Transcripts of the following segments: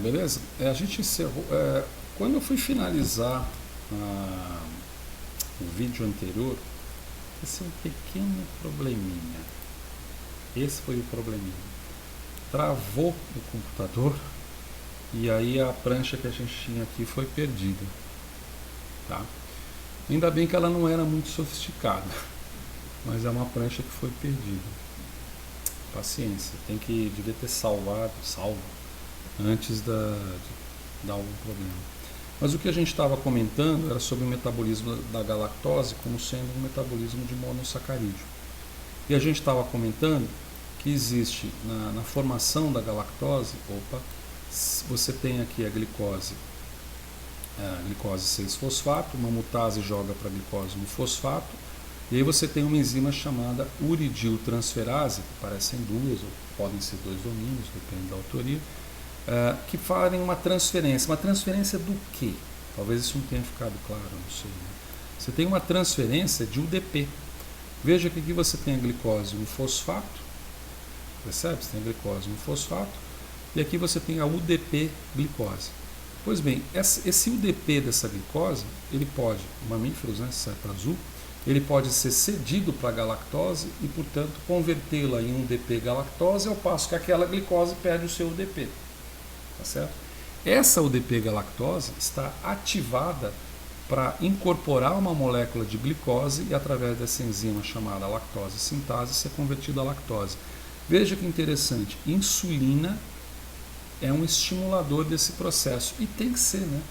Beleza? A gente encerrou. Quando eu fui finalizar o vídeo anterior, esse é um pequeno probleminha. Esse foi o probleminha. Travou o computador e aí a prancha que a gente tinha aqui foi perdida. Tá? Ainda bem que ela não era muito sofisticada, mas é uma prancha que foi perdida. Paciência, devia ter salvo antes de dar algum problema. Mas o que a gente estava comentando era sobre o metabolismo da galactose como sendo um metabolismo de monossacarídeo. E a gente estava comentando que existe na formação da galactose, você tem aqui a glicose 6-fosfato, uma mutase joga para a glicose no fosfato, e aí você tem uma enzima chamada uridiltransferase, que parecem duas, ou podem ser dois domínios, depende da autoria, que fazem uma transferência. Uma transferência do quê? Talvez isso não tenha ficado claro, não sei. Né? Você tem uma transferência de UDP. Veja que aqui você tem a glicose no fosfato, percebe? Você tem a glicose no fosfato, e aqui você tem a UDP glicose. Pois bem, esse UDP dessa glicose, ele pode, mamíferos, né, seta azul, ele pode ser cedido para a galactose e, portanto, convertê-la em um UDP galactose, ao passo que aquela glicose perde o seu UDP. Tá certo? Essa UDP galactose está ativada para incorporar uma molécula de glicose e, através dessa enzima chamada lactose sintase, ser convertida a lactose. Veja que interessante, insulina é um estimulador desse processo, e tem que ser, né?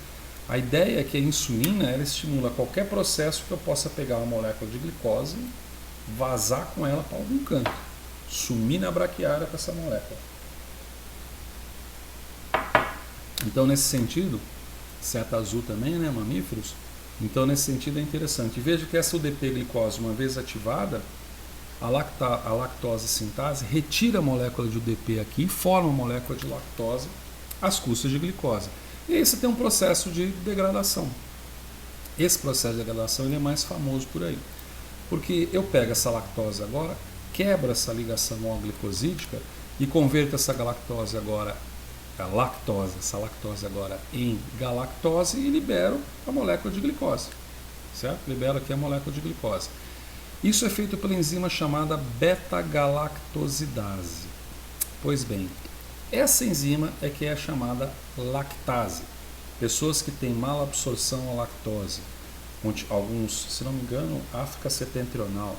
A ideia é que a insulina ela estimula qualquer processo que eu possa pegar uma molécula de glicose, vazar com ela para algum canto, sumir na braquiária com essa molécula. Então, nesse sentido, seta azul também, né, mamíferos, então nesse sentido é interessante. Veja que essa UDP glicose, uma vez ativada, a lactose sintase retira a molécula de UDP aqui e forma a molécula de lactose às custas de glicose. E aí você tem um processo de degradação. Esse processo de degradação ele é mais famoso por aí. Porque eu pego essa lactose agora, quebro essa ligação glicosídica e converto essa galactose agora, essa lactose agora em galactose e libero a molécula de glicose. Certo? Libero aqui a molécula de glicose. Isso é feito pela enzima chamada beta-galactosidase. Pois bem, essa enzima é que é chamada lactase. Pessoas que têm mala absorção à lactose, alguns, se não me engano, África Setentrional,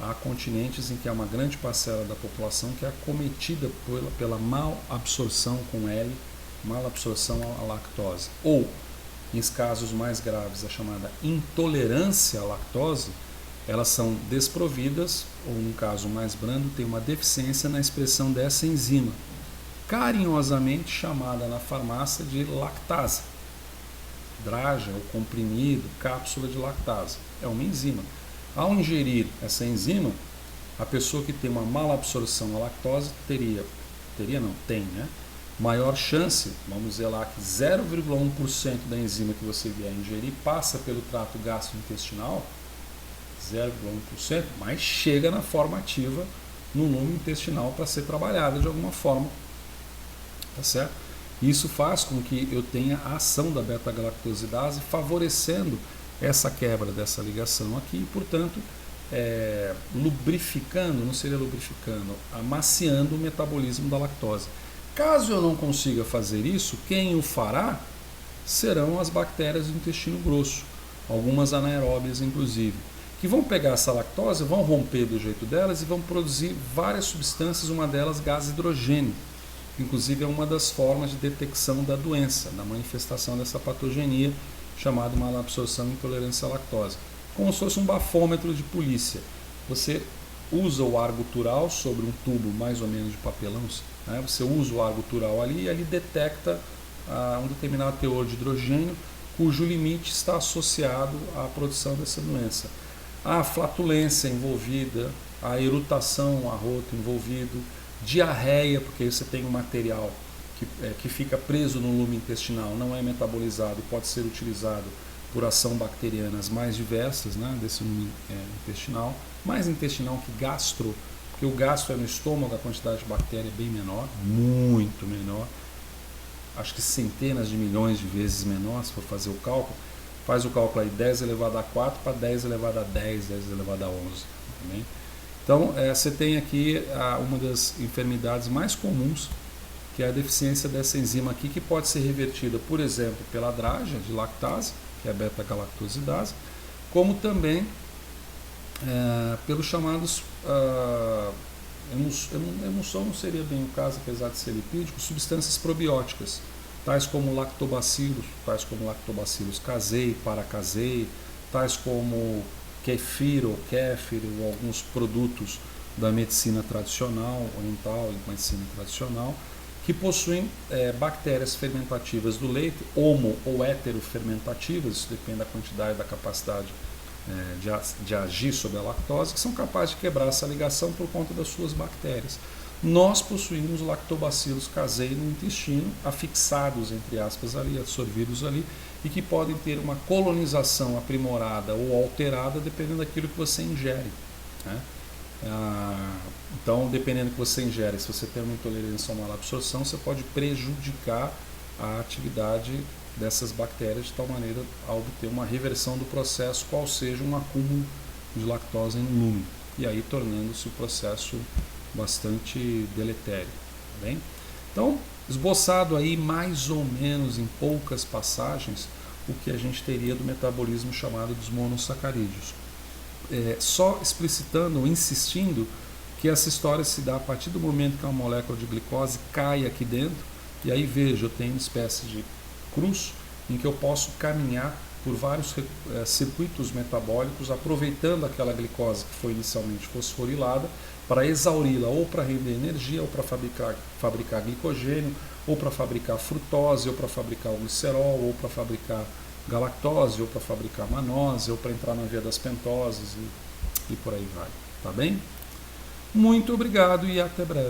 há continentes em que há uma grande parcela da população que é acometida pela mal absorção com L, mal absorção à lactose. Ou, em casos mais graves, a chamada intolerância à lactose, elas são desprovidas, ou num caso mais brando, tem uma deficiência na expressão dessa enzima, carinhosamente chamada na farmácia de lactase. Draja, ou comprimido, cápsula de lactase. É uma enzima. Ao ingerir essa enzima, a pessoa que tem uma mala absorção à lactose tem, né? Maior chance, vamos dizer lá que 0,1% da enzima que você vier ingerir passa pelo trato gastrointestinal, 0,1%, mas chega na forma ativa no lume intestinal para ser trabalhada de alguma forma. Tá certo? Isso faz com que eu tenha a ação da beta-galactosidase favorecendo essa quebra dessa ligação aqui e, portanto, lubrificando, não seria lubrificando, amaciando o metabolismo da lactose. Caso eu não consiga fazer isso, quem o fará serão as bactérias do intestino grosso, algumas anaeróbias inclusive, que vão pegar essa lactose, vão romper do jeito delas e vão produzir várias substâncias, uma delas gás hidrogênio. Inclusive é uma das formas de detecção da doença, da manifestação dessa patogenia, chamada malabsorção e intolerância à lactose. Como se fosse um bafômetro de polícia. Você usa o ar gutural sobre um tubo mais ou menos de papelão, né? Você usa o ar gutural ali e ali detecta um determinado teor de hidrogênio, cujo limite está associado à produção dessa doença. A flatulência envolvida, a erutação, arroto envolvido, diarreia, porque aí você tem um material que fica preso no lume intestinal, não é metabolizado e pode ser utilizado por ação bacterianas mais diversas, né, desse lume intestinal, mais intestinal que gastro, porque o gastro é no estômago, a quantidade de bactéria é bem menor, muito menor. acho que centenas de milhões de vezes menor, se for fazer o cálculo. Faz o cálculo aí, 10 elevado a 4 para 10 elevado a 10, 10 elevado a 11. Também. Então, você tem aqui uma das enfermidades mais comuns, que é a deficiência dessa enzima aqui, que pode ser revertida, por exemplo, pela drágia de lactase, que é a beta-galactosidase, como também pelos chamados, emulsão não seria bem o caso, apesar de ser lipídico, substâncias probióticas, tais como lactobacilos casei, paracasei, tais como kefir ou kéfir, ou alguns produtos da medicina tradicional, oriental e medicina tradicional, que possuem bactérias fermentativas do leite, homo ou heterofermentativas, isso depende da quantidade e da capacidade de agir sobre a lactose, que são capazes de quebrar essa ligação por conta das suas bactérias. Nós possuímos lactobacilos casei no intestino, afixados, entre aspas, ali, absorvidos ali, e que podem ter uma colonização aprimorada ou alterada dependendo daquilo que você ingere, né? Então, dependendo do que você ingere, se você tem uma intolerância a uma malabsorção, você pode prejudicar a atividade dessas bactérias de tal maneira a obter uma reversão do processo, qual seja um acúmulo de lactose no lume, e aí tornando-se o processo bastante deletério. Tá bem? Então, esboçado aí mais ou menos em poucas passagens o que a gente teria do metabolismo chamado dos monossacarídeos. Só explicitando ou insistindo que essa história se dá a partir do momento que uma molécula de glicose cai aqui dentro, e aí veja, eu tenho uma espécie de cruz em que eu posso caminhar por vários circuitos metabólicos, aproveitando aquela glicose que foi inicialmente fosforilada para exauri-la, ou para render energia, ou para fabricar glicogênio, ou para fabricar frutose, ou para fabricar o glicerol, ou para fabricar galactose, ou para fabricar manose, ou para entrar na via das pentoses e por aí vai. Tá bem? Muito obrigado e até breve.